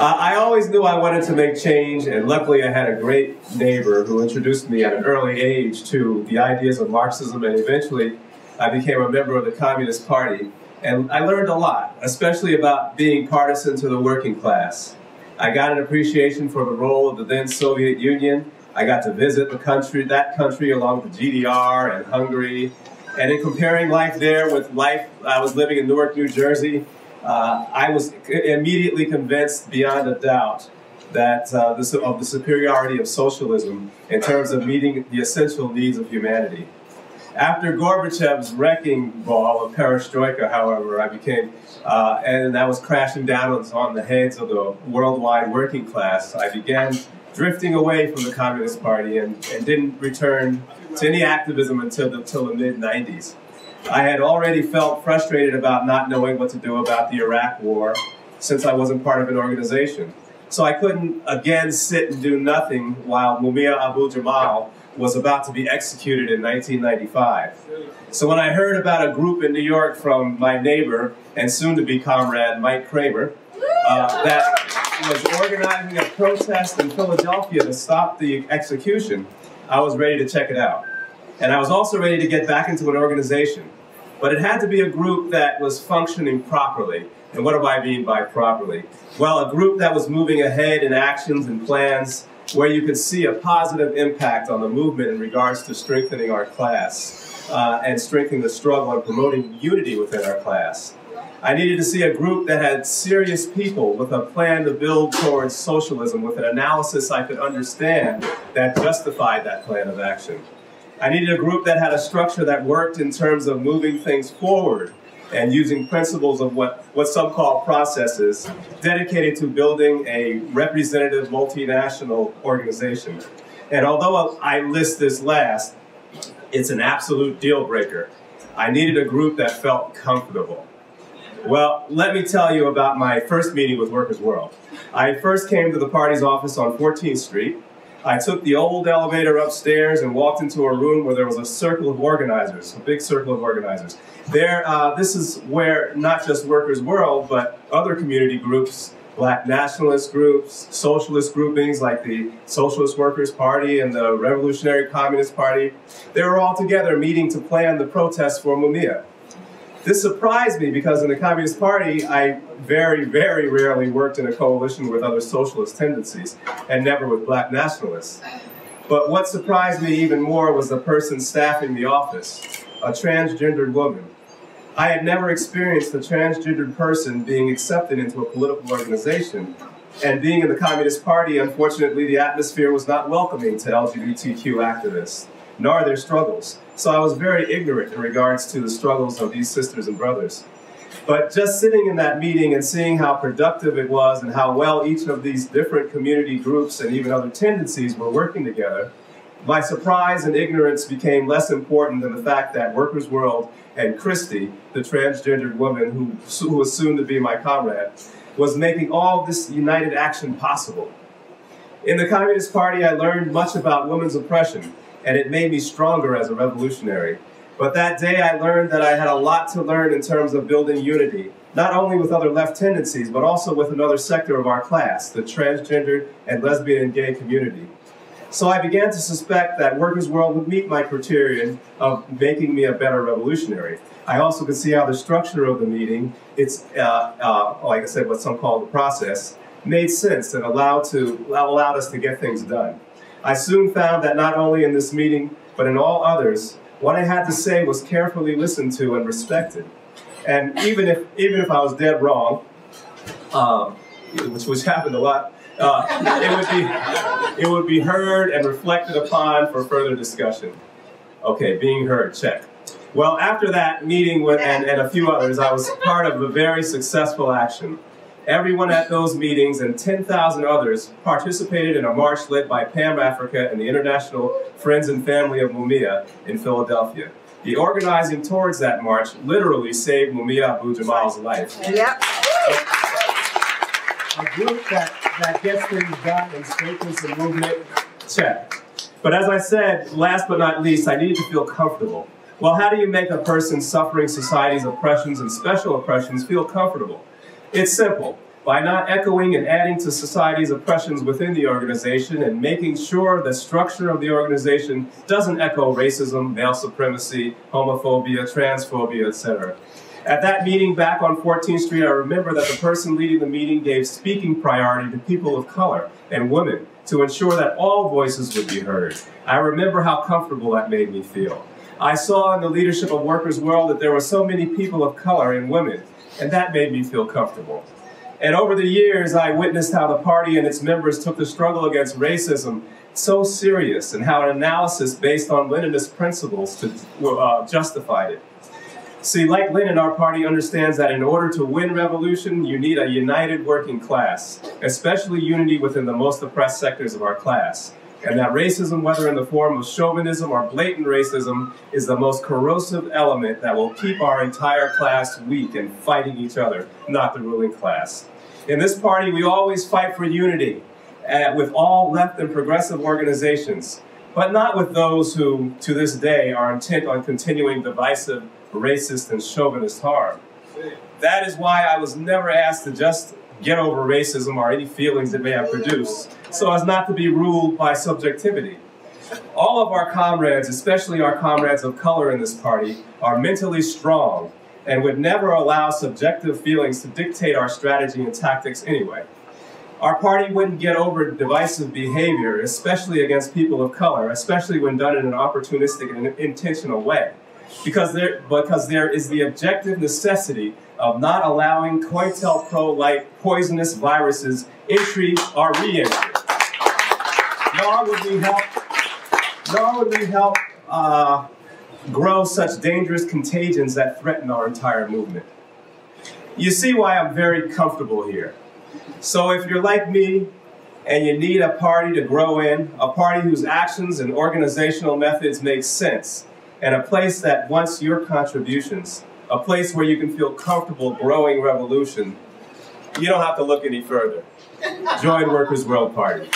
I always knew I wanted to make change, and luckily I had a great neighbor who introduced me at an early age to the ideas of Marxism, and eventually I became a member of the Communist Party. And I learned a lot, especially about being partisan to the working class. I got an appreciation for the role of the then Soviet Union. I got to visit that country along with the GDR and Hungary. And in comparing life there with life I was living in Newark, New Jersey, I was immediately convinced beyond a doubt that of the superiority of socialism in terms of meeting the essential needs of humanity. After Gorbachev's wrecking ball of perestroika, however, and that was crashing down on the heads of the worldwide working class, I began drifting away from the Communist Party and didn't return to any activism until the mid-90s. I had already felt frustrated about not knowing what to do about the Iraq War since I wasn't part of an organization. So I couldn't again sit and do nothing while Mumia Abu-Jamal was about to be executed in 1995. So when I heard about a group in New York from my neighbor and soon-to-be comrade Mike Kramer that was organizing a protest in Philadelphia to stop the execution, I was ready to check it out. And I was also ready to get back into an organization. But it had to be a group that was functioning properly. And what do I mean by properly? Well, a group that was moving ahead in actions and plans where you could see a positive impact on the movement in regards to strengthening our class and strengthening the struggle and promoting unity within our class. I needed to see a group that had serious people with a plan to build towards socialism with an analysis I could understand that justified that plan of action. I needed a group that had a structure that worked in terms of moving things forward and using principles of what some call processes, dedicated to building a representative multinational organization. And although I list this last, it's an absolute deal breaker. I needed a group that felt comfortable. Well, let me tell you about my first meeting with Workers' World. I first came to the party's office on 14th Street. I took the old elevator upstairs and walked into a room where there was a circle of organizers, a big circle of organizers. This is where not just Workers' World, but other community groups, black nationalist groups, socialist groupings like the Socialist Workers' Party and the Revolutionary Communist Party, they were all together meeting to plan the protests for Mumia. This surprised me because in the Communist Party, I very, very rarely worked in a coalition with other socialist tendencies, and never with black nationalists. But what surprised me even more was the person staffing the office, a transgendered woman. I had never experienced a transgendered person being accepted into a political organization, and being in the Communist Party, unfortunately, the atmosphere was not welcoming to LGBTQ activists, nor their struggles. So I was very ignorant in regards to the struggles of these sisters and brothers. But just sitting in that meeting and seeing how productive it was and how well each of these different community groups and even other tendencies were working together, my surprise and ignorance became less important than the fact that Workers' World and Christy, the transgendered woman who was soon to be my comrade, was making all this united action possible. In the Communist Party, I learned much about women's oppression, and it made me stronger as a revolutionary. But that day I learned that I had a lot to learn in terms of building unity, not only with other left tendencies, but also with another sector of our class, the transgendered and lesbian and gay community. So I began to suspect that Workers' World would meet my criterion of making me a better revolutionary. I also could see how the structure of the meeting, like I said, what some call the process, made sense and allowed us to get things done. I soon found that not only in this meeting, but in all others, what I had to say was carefully listened to and respected. And even if I was dead wrong, which happened a lot, it would be heard and reflected upon for further discussion. Okay, being heard, check. Well, after that meeting and a few others, I was part of a very successful action. Everyone at those meetings and 10,000 others participated in a march led by PAM Africa and the International Friends and Family of Mumia in Philadelphia. The organizing towards that march literally saved Mumia Abu-Jamal's life. Yep. A group that gets things done and strengthens the movement, check. But as I said, last but not least, I needed to feel comfortable. Well, how do you make a person suffering society's oppressions and special oppressions feel comfortable? It's simple. by not echoing and adding to society's oppressions within the organization and making sure the structure of the organization doesn't echo racism, male supremacy, homophobia, transphobia, etc. At that meeting back on 14th Street, I remember that the person leading the meeting gave speaking priority to people of color and women to ensure that all voices would be heard. I remember how comfortable that made me feel. I saw in the leadership of Workers' World that there were so many people of color and women, and that made me feel comfortable. And over the years, I witnessed how the party and its members took the struggle against racism so serious, and how an analysis based on Leninist principles justified it. See, like Lenin, our party understands that in order to win revolution, you need a united working class, especially unity within the most oppressed sectors of our class. And that racism, whether in the form of chauvinism or blatant racism, is the most corrosive element that will keep our entire class weak and fighting each other, not the ruling class. In this party, we always fight for unity with all left and progressive organizations, but not with those who, to this day, are intent on continuing divisive, racist, and chauvinist harm. That is why I was never asked to just get over racism or any feelings it may have produced, so as not to be ruled by subjectivity. All of our comrades, especially our comrades of color in this party, are mentally strong and would never allow subjective feelings to dictate our strategy and tactics anyway. Our party wouldn't get over divisive behavior, especially against people of color, especially when done in an opportunistic and intentional way, because there is the objective necessity of not allowing COINTELPRO-like poisonous viruses entry or re-entry. Nor would we help grow such dangerous contagions that threaten our entire movement. You see why I'm very comfortable here. So if you're like me and you need a party to grow in, a party whose actions and organizational methods make sense, and a place that wants your contributions, a place where you can feel comfortable growing revolution, you don't have to look any further. Join Workers' World Party.